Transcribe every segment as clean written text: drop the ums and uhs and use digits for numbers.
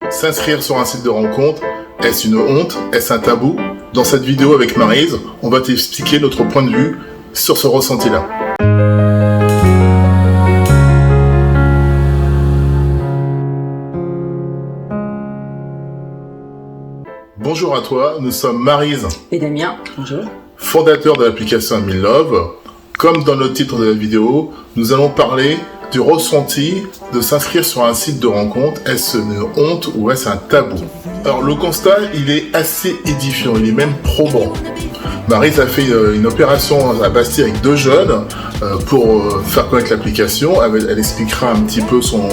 S'inscrire sur un site de rencontre, est-ce une honte? Est-ce un tabou? Dans cette vidéo avec Maryse, on va t'expliquer notre point de vue sur ce ressenti-là. Bonjour à toi, nous sommes Maryse et Damien, bonjour. Fondateurs de l'application Adminlove. Comme dans le titre de la vidéo, nous allons parler du ressenti de s'inscrire sur un site de rencontre. Est-ce une honte ou est-ce un tabou? Alors le constat, il est assez édifiant, il est même probant. Maryse a fait une opération à Bastille avec 2 jeunes pour faire connaître l'application. Elle expliquera un petit peu son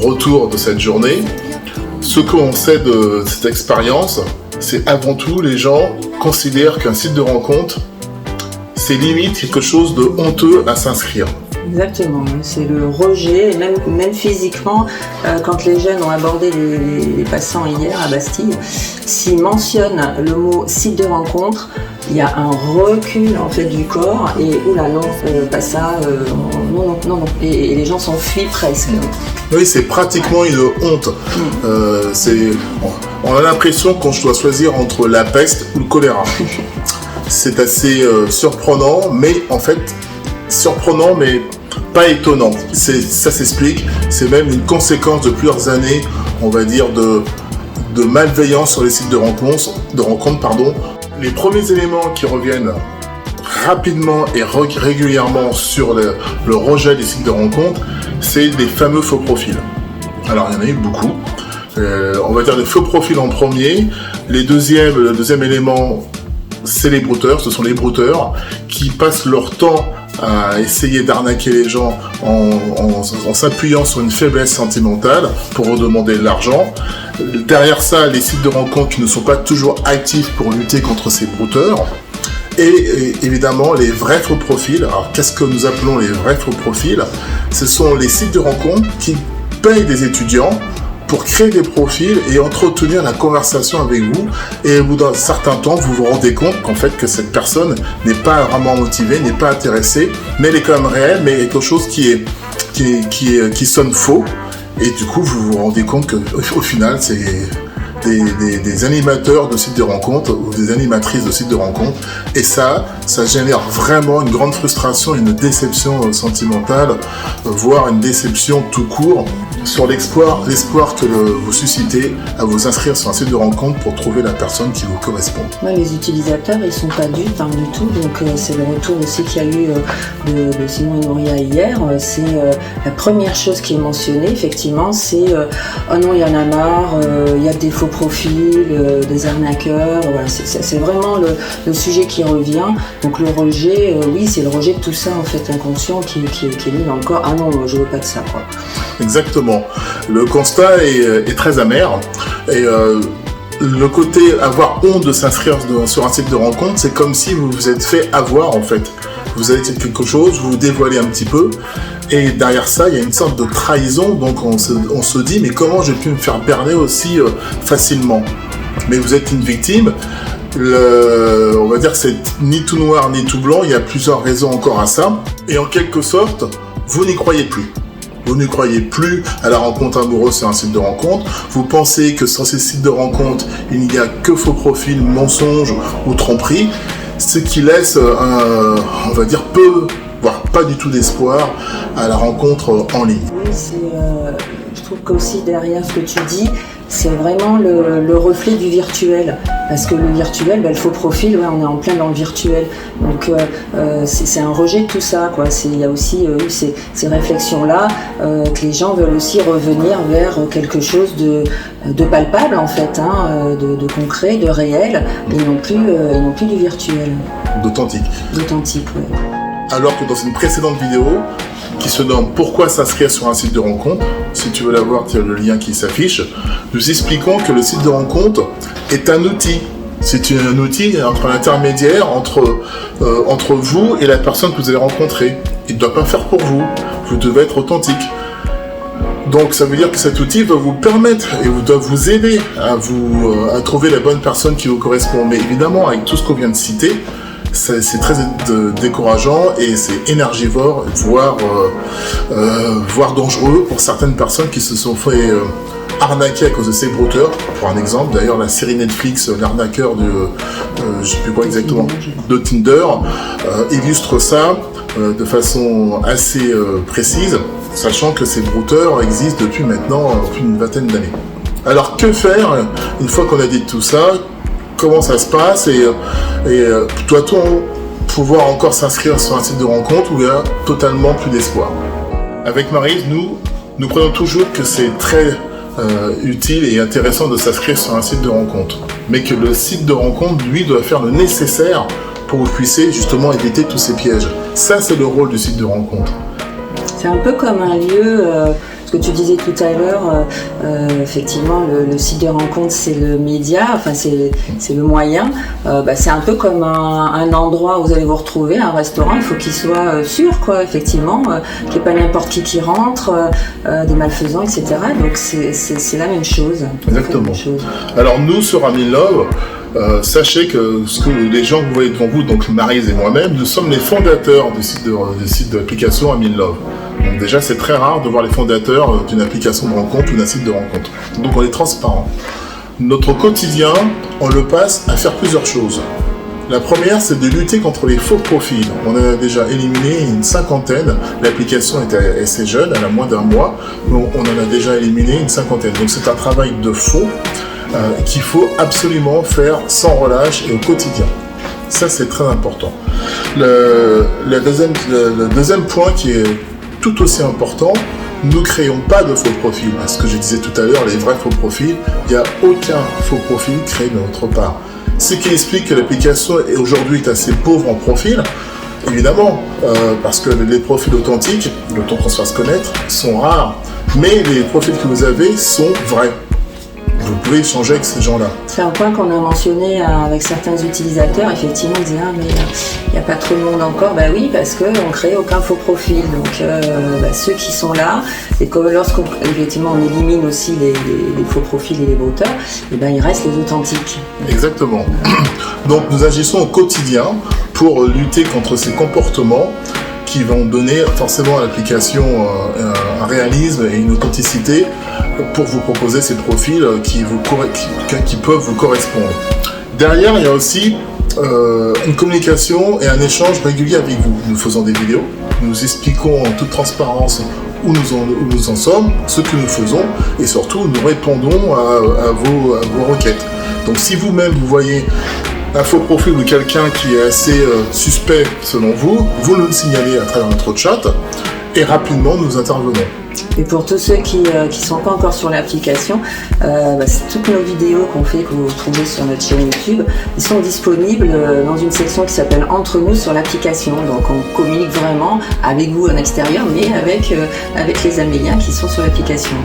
retour de cette journée. Ce qu'on sait de cette expérience, c'est avant tout les gens considèrent qu'un site de rencontre, c'est limite quelque chose de honteux à s'inscrire. Exactement, c'est le rejet, même physiquement, quand les jeunes ont abordé les passants hier à Bastille, s'ils mentionnent le mot site de rencontre, il y a un recul en fait du corps et oula non, pas ça, non, et les gens s'enfuient presque. Oui, c'est pratiquement une honte. On a l'impression qu'on doit choisir entre la peste ou le choléra. C'est assez surprenant, mais en fait, surprenant, mais pas étonnant. Ça s'explique. C'est même une conséquence de plusieurs années, on va dire, de malveillance sur les sites de rencontres. Les premiers éléments qui reviennent rapidement et régulièrement sur le rejet des sites de rencontres, c'est les fameux faux profils. Alors, il y en a eu beaucoup. On va dire les faux profils en premier. Le deuxième élément, c'est les brouteurs. Ce sont les brouteurs qui passent leur temps à essayer d'arnaquer les gens en s'appuyant sur une faiblesse sentimentale pour redemander de l'argent. Derrière ça, les sites de rencontres qui ne sont pas toujours actifs pour lutter contre ces brouteurs. Et évidemment, les vrais faux profils. Alors, qu'est-ce que nous appelons les vrais faux profils? Ce sont les sites de rencontres qui payent des étudiants pour créer des profils et entretenir la conversation avec vous. Et au bout d'un certain temps, vous vous rendez compte qu'en fait, que cette personne n'est pas vraiment motivée, n'est pas intéressée, mais elle est quand même réelle, mais quelque chose qui sonne faux. Et du coup, vous vous rendez compte qu'au final, c'est des animateurs de sites de rencontres ou des animatrices de sites de rencontres. Et ça génère vraiment une grande frustration, une déception sentimentale, voire une déception tout court sur l'espoir que vous suscitez à vous inscrire sur un site de rencontre pour trouver la personne qui vous correspond. Ouais, les utilisateurs, ils sont pas dupes du tout. Donc c'est le retour aussi qu'il y a eu de Simon et Moria hier. C'est la première chose qui est mentionnée, effectivement, c'est oh non, il y en a marre, il y a des faux profils, des arnaqueurs. Voilà, c'est vraiment le sujet qui revient. Donc le rejet, oui, c'est le rejet de tout ça en fait inconscient qui est mis dans le corps. Ah non, je veux pas de ça, quoi. Exactement. Le constat est très amer. Et le côté avoir honte de s'inscrire sur un site de rencontre, c'est comme si vous vous êtes fait avoir en fait. Vous avez quelque chose, vous vous dévoilez un petit peu, et derrière ça, il y a une sorte de trahison. Donc on se dit, mais comment j'ai pu me faire berner aussi facilement? Mais vous êtes une victime. On va dire que c'est ni tout noir ni tout blanc. Il y a plusieurs raisons encore à ça. Et en quelque sorte, vous n'y croyez plus. Vous ne croyez plus à la rencontre amoureuse sur un site de rencontre. Vous pensez que sur ces sites de rencontre, il n'y a que faux profils, mensonges ou tromperies, ce qui laisse, on va dire, peu, voire pas du tout d'espoir à la rencontre en ligne. Oui, je trouve qu'aussi derrière ce que tu dis, c'est vraiment le reflet du virtuel. Parce que le virtuel, le faux profil, on est en plein dans le virtuel. Donc c'est un rejet de tout ça, quoi. Il y a aussi ces réflexions-là que les gens veulent aussi revenir vers quelque chose de palpable, en fait, de concret, de réel, et non plus du virtuel. D'authentique. D'authentique, oui. Alors que dans une précédente vidéo, qui se nomme « Pourquoi s'inscrire sur un site de rencontre ?» Si tu veux la voir, tu as le lien qui s'affiche. Nous expliquons que le site de rencontre est un outil. C'est un outil entre l'intermédiaire entre vous et la personne que vous allez rencontrer. Il ne doit pas faire pour vous. Vous devez être authentique. Donc ça veut dire que cet outil va vous permettre et doit vous aider à trouver la bonne personne qui vous correspond. Mais évidemment, avec tout ce qu'on vient de citer, c'est très décourageant et c'est énergivore, voire dangereux pour certaines personnes qui se sont fait arnaquer à cause de ces brouteurs. Pour un exemple, d'ailleurs la série Netflix, l'arnaqueur je sais plus quoi exactement, de Tinder, illustre ça de façon assez précise, sachant que ces brouteurs existent depuis maintenant plus d'une vingtaine d'années. Alors que faire une fois qu'on a dit tout ça? Comment ça se passe et doit-on pouvoir encore s'inscrire sur un site de rencontre où il y a totalement plus d'espoir? Avec Maryse, nous croyons toujours que c'est très utile et intéressant de s'inscrire sur un site de rencontre, mais que le site de rencontre, lui, doit faire le nécessaire pour que vous puissiez justement éviter tous ces pièges. Ça, c'est le rôle du site de rencontre. C'est un peu comme un lieu, ce que tu disais tout à l'heure, effectivement, le site de rencontre, c'est le média, enfin c'est le moyen. C'est un peu comme un endroit où vous allez vous retrouver, un restaurant, il faut qu'il soit sûr, quoi, effectivement, qu'il n'y ait pas n'importe qui rentre, des malfaisants, etc. Donc c'est la même chose. Exactement. Même chose. Alors nous, sur I'm in Love, sachez que les gens que vous voyez devant vous, donc Maryse et moi-même, nous sommes les fondateurs du site de l'application I'm in Love. Donc déjà, c'est très rare de voir les fondateurs d'une application de rencontre ou d'un site de rencontre. Donc on est transparent. Notre quotidien, on le passe à faire plusieurs choses. La première, c'est de lutter contre les faux profils. On en a déjà éliminé une 50aine. L'application est assez jeune, elle a moins d'un mois. Donc on en a déjà éliminé une 50aine. Donc c'est un travail de faux qu'il faut absolument faire sans relâche et au quotidien. Ça, c'est très important. Le deuxième point qui est tout aussi important, nous ne créons pas de faux profils. Ce que je disais tout à l'heure, les vrais faux profils, il n'y a aucun faux profil créé de notre part. Ce qui explique que l'application aujourd'hui est assez pauvre en profils, évidemment, parce que les profils authentiques, le temps qu'on se fasse connaître, sont rares. Mais les profils que vous avez sont vrais. Vous pouvez échanger avec ces gens-là. C'est un point qu'on a mentionné avec certains utilisateurs. Effectivement, ils disaient mais il n'y a pas trop de monde encore. Bah oui, parce qu'on ne crée aucun faux profil. Donc ceux qui sont là, et que lorsqu'on effectivement on élimine aussi les faux profils et les brouteurs, et il reste les authentiques. Exactement. Donc nous agissons au quotidien pour lutter contre ces comportements qui vont donner forcément à l'application un réalisme et une authenticité pour vous proposer ces profils qui peuvent vous correspondre. Derrière, il y a aussi une communication et un échange régulier avec vous. Nous faisons des vidéos, nous expliquons en toute transparence où nous en sommes, ce que nous faisons, et surtout nous répondons à vos requêtes. Donc si vous-même vous voyez un faux profil ou quelqu'un qui est assez suspect selon vous, vous nous le signalez à travers notre chat et rapidement nous intervenons. Et pour tous ceux qui ne sont pas encore sur l'application, toutes nos vidéos qu'on fait, que vous trouvez sur notre chaîne YouTube, ils sont disponibles dans une section qui s'appelle Entre nous sur l'application. Donc on communique vraiment avec vous en extérieur, mais avec les Améliens qui sont sur l'application.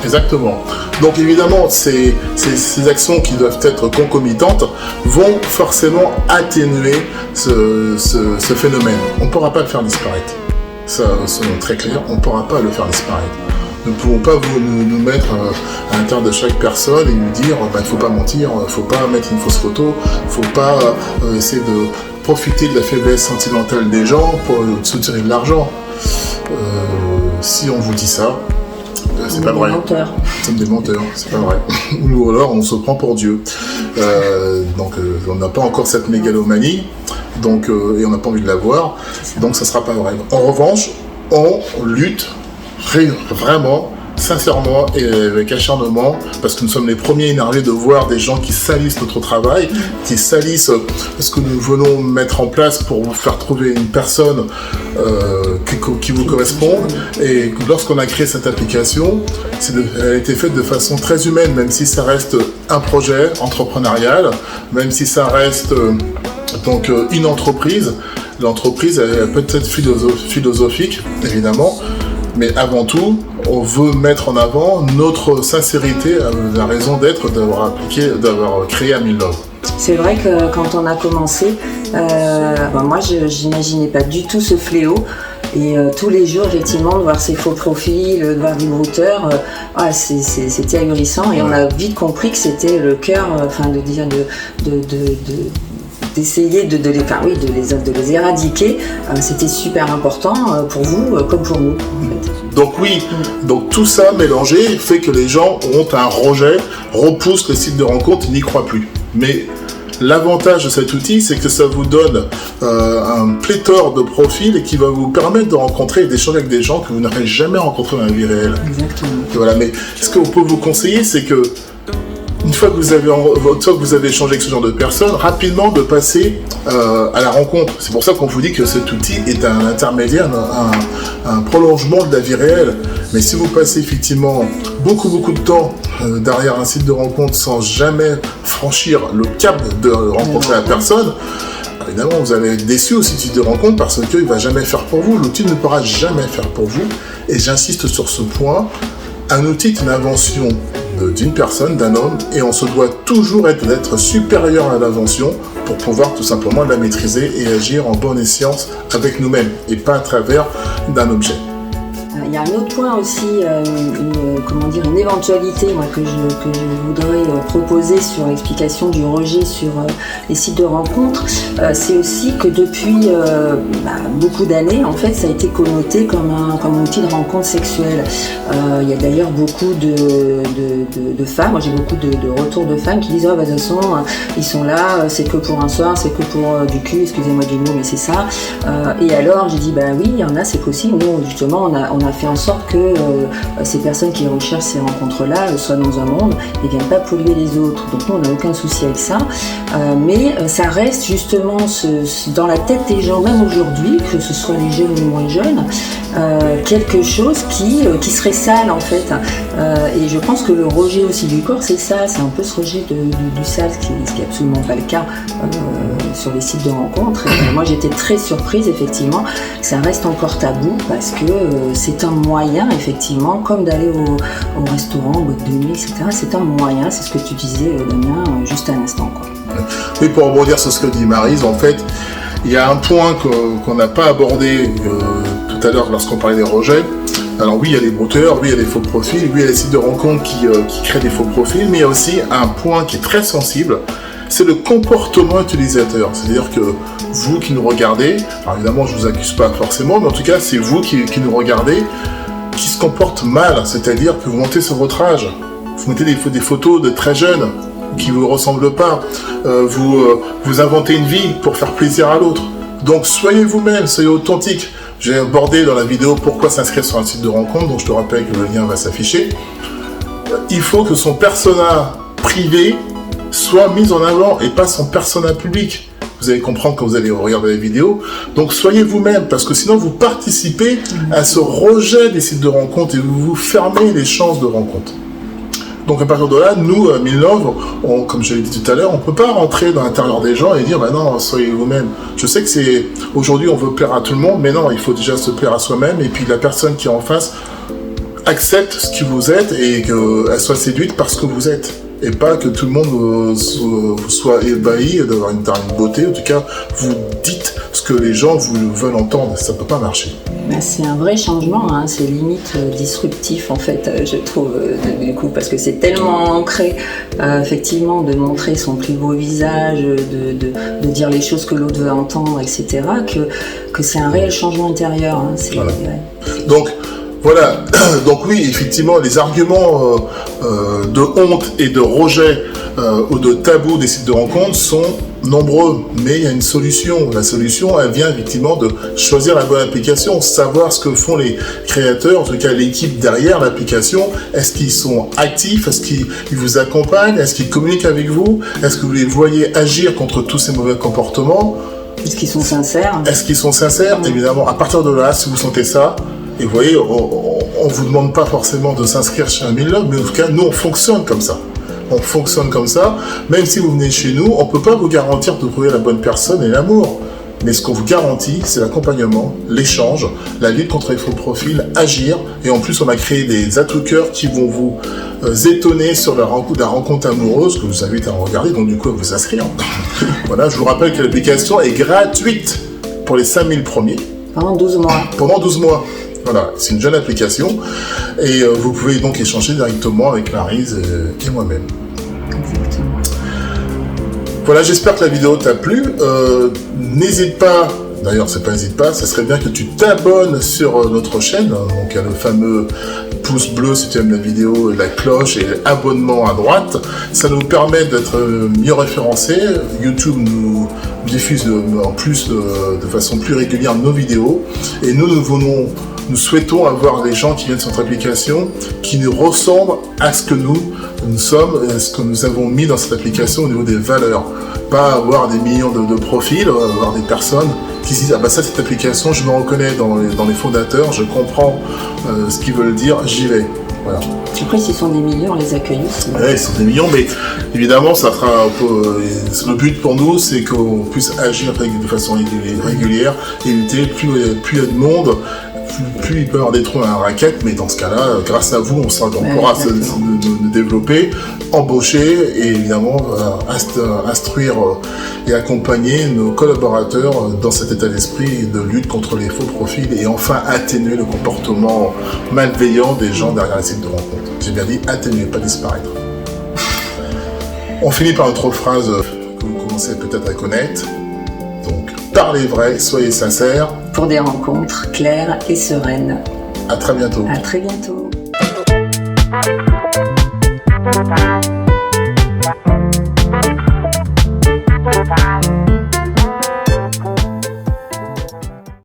Exactement. Donc évidemment, ces actions qui doivent être concomitantes vont forcément atténuer ce phénomène. On ne pourra pas le faire disparaître. Ça, c'est très clair, on ne pourra pas le faire disparaître. Nous ne pouvons pas nous mettre à l'intérieur de chaque personne et lui dire il ne faut pas mentir, il ne faut pas mettre une fausse photo, il ne faut pas essayer de profiter de la faiblesse sentimentale des gens pour soutirer de l'argent. Si on vous dit ça, c'est pas vrai. Nous sommes des menteurs, c'est pas vrai. Ou alors on se prend pour Dieu. Donc on n'a pas encore cette mégalomanie, et on n'a pas envie de l'avoir, donc ça sera pas vrai. En revanche, on lutte vraiment, sincèrement et avec acharnement, parce que nous sommes les premiers énervés de voir des gens qui salissent notre travail, qui salissent ce que nous venons mettre en place pour vous faire trouver une personne qui vous correspond. Et lorsqu'on a créé cette application, elle a été faite de façon très humaine, même si ça reste un projet entrepreneurial, même si ça reste une entreprise. L'entreprise elle peut être philosophique, évidemment, mais avant tout, on veut mettre en avant notre sincérité, la raison d'être d'avoir créé I'm in Love. C'est vrai que quand on a commencé, moi je n'imaginais pas du tout ce fléau. Et tous les jours, effectivement, de voir ces faux profils, de voir des brouteurs, c'était ahurissant. Et on a vite compris que c'était le cœur, d'essayer de les éradiquer, c'était super important pour vous comme pour nous. En fait. Donc oui, donc tout ça mélangé fait que les gens ont un rejet, repoussent les sites de rencontres et n'y croient plus. Mais l'avantage de cet outil, c'est que ça vous donne un pléthore de profils et qui va vous permettre de rencontrer et d'échanger avec des gens que vous n'aurez jamais rencontrés dans la vie réelle. Exactement. Et voilà, mais ce qu'on peut vous conseiller, c'est que une fois que vous avez échangé avec ce genre de personnes, rapidement de passer à la rencontre. C'est pour ça qu'on vous dit que cet outil est un intermédiaire, un prolongement de la vie réelle. Mais si vous passez effectivement beaucoup de temps derrière un site de rencontre sans jamais franchir le cap de rencontrer la personne, évidemment vous allez être déçu au site de rencontre parce qu'il ne va jamais faire pour vous. L'outil ne pourra jamais faire pour vous. Et j'insiste sur ce point, un outil est une invention d'une personne, d'un homme, et on se doit toujours d'être supérieur à l'invention pour pouvoir tout simplement la maîtriser et agir en bonne escience avec nous-mêmes et pas à travers d'un objet. Il y a un autre point aussi, une éventualité que je voudrais proposer sur l'explication du rejet sur les sites de rencontres. C'est aussi que depuis beaucoup d'années, en fait, ça a été connoté comme un outil de rencontre sexuelle. Il y a d'ailleurs beaucoup de femmes, moi j'ai beaucoup de retours de femmes qui disent de toute façon, ils sont là, c'est que pour un soir, c'est que pour du cul, excusez-moi du mot, mais c'est ça. Et alors j'ai dit oui, il y en a, c'est possible. Nous, justement, on a fait en sorte que ces personnes qui recherchent ces rencontres-là soient dans un monde et ne viennent pas polluer les autres. Donc nous, on n'a aucun souci avec ça. Mais ça reste justement dans la tête des gens, même aujourd'hui, que ce soit les jeunes ou les moins jeunes, quelque chose qui serait sale en fait. Et je pense que le rejet aussi du corps, c'est ça, c'est un peu ce rejet du sale, ce qui n'est absolument pas le cas sur les sites de rencontres. Et moi, j'étais très surprise, effectivement, que ça reste encore tabou parce que c'est un moyen, effectivement, comme d'aller au restaurant, au boîte de nuit, etc. C'est un moyen, c'est ce que tu disais, Damien, juste à l'instant, quoi. Oui, pour rebondir sur ce que dit Maryse, en fait, il y a un point qu'on n'a pas abordé tout à l'heure lorsqu'on parlait des rejets. Alors oui, il y a les brouteurs, oui, il y a les faux profils, oui, il y a les sites de rencontres qui créent des faux profils, mais il y a aussi un point qui est très sensible, c'est le comportement utilisateur. C'est-à-dire que vous qui nous regardez, alors évidemment je ne vous accuse pas forcément, mais en tout cas c'est vous qui nous regardez, qui se comporte mal, c'est-à-dire que vous montez sur votre âge, vous mettez des photos de très jeunes qui ne vous ressemblent pas, vous inventez une vie pour faire plaisir à l'autre. Donc soyez vous-même, soyez authentique. J'ai abordé dans la vidéo pourquoi s'inscrire sur un site de rencontre, donc je te rappelle que le lien va s'afficher. Il faut que son persona privé soit mis en avant et pas son persona public. Vous allez comprendre quand vous allez regarder la vidéo. Donc soyez vous-même, parce que sinon vous participez à ce rejet des sites de rencontre et vous fermez les chances de rencontre. Donc à partir de là, nous, Milnov, comme je l'ai dit tout à l'heure, on ne peut pas rentrer dans l'intérieur des gens et dire non, soyez vous-même. Je sais que aujourd'hui on veut plaire à tout le monde, mais non, il faut déjà se plaire à soi-même et puis la personne qui est en face accepte ce que vous êtes et qu'elle soit séduite par ce que vous êtes. Et pas que tout le monde soit ébahi d'avoir une beauté. En tout cas, vous dites ce que les gens veulent entendre. Ça ne peut pas marcher. C'est un vrai changement, hein. C'est limite disruptif en fait, je trouve, du coup, parce que c'est tellement ancré, effectivement, de montrer son plus beau visage, de dire les choses que l'autre veut entendre, etc., que c'est un réel changement intérieur. Hein. Voilà. Ouais. Donc, voilà, donc oui, effectivement, les arguments de honte et de rejet ou de tabou des sites de rencontres sont nombreux, mais il y a une solution. La solution, elle vient effectivement de choisir la bonne application, savoir ce que font les créateurs, en tout cas l'équipe derrière l'application. Est-ce qu'ils sont actifs? Est-ce qu'ils vous accompagnent? Est-ce qu'ils communiquent avec vous? Est-ce que vous les voyez agir contre tous ces mauvais comportements? Est-ce qu'ils sont sincères? Est-ce qu'ils sont sincères? Évidemment, à partir de là, si vous sentez ça, et vous voyez, on ne vous demande pas forcément de s'inscrire chez un Milnov, mais en tout cas, nous, on fonctionne comme ça. On fonctionne comme ça. Même si vous venez chez nous, on ne peut pas vous garantir de trouver la bonne personne et l'amour. Mais ce qu'on vous garantit, c'est l'accompagnement, l'échange, la lutte contre les faux profils, agir. Et en plus, on a créé des atouts-cœurs qui vont vous étonner sur la rencontre amoureuse, que je vous invite à regarder, donc du coup, à vous inscrire. Voilà, je vous rappelle que l'application est gratuite pour les 5000 premiers. Pendant 12 mois. Pendant 12 mois. Voilà, c'est une jeune application et vous pouvez donc échanger directement avec Maryse et moi-même. Exactement. Voilà, j'espère que la vidéo t'a plu. N'hésite pas, d'ailleurs c'est pas n'hésite pas, ça serait bien que tu t'abonnes sur notre chaîne. Donc il y a le fameux pouce bleu si tu aimes la vidéo, et la cloche et l'abonnement à droite. Ça nous permet d'être mieux référencés. YouTube nous diffuse en plus de façon plus régulière nos vidéos. Et nous souhaitons avoir des gens qui viennent sur notre application qui nous ressemblent à ce que nous sommes, à ce que nous avons mis dans cette application au niveau des valeurs. Pas avoir des millions de profils, avoir des personnes qui se disent « Ah bah ça, cette application, je me reconnais dans les fondateurs, je comprends ce qu'ils veulent dire, j'y vais. » Voilà. Après, s'ils sont des millions, on les accueille aussi. Ouais, ils sont des millions, mais évidemment, ça sera un peu. Le but pour nous, c'est qu'on puisse agir de façon régulière, éviter plus il y a de monde, plus il peut y avoir des trous à la raquette, mais dans ce cas-là, grâce à vous, on pourra se développer, embaucher et évidemment instruire et accompagner nos collaborateurs dans cet état d'esprit de lutte contre les faux profils et enfin atténuer le comportement malveillant des gens derrière les sites de rencontres. J'ai bien dit atténuer, pas disparaître. On finit par notre phrase que vous commencez peut-être à connaître. Donc, parlez vrai, soyez sincères. Pour des rencontres claires et sereines. À très bientôt. À très bientôt.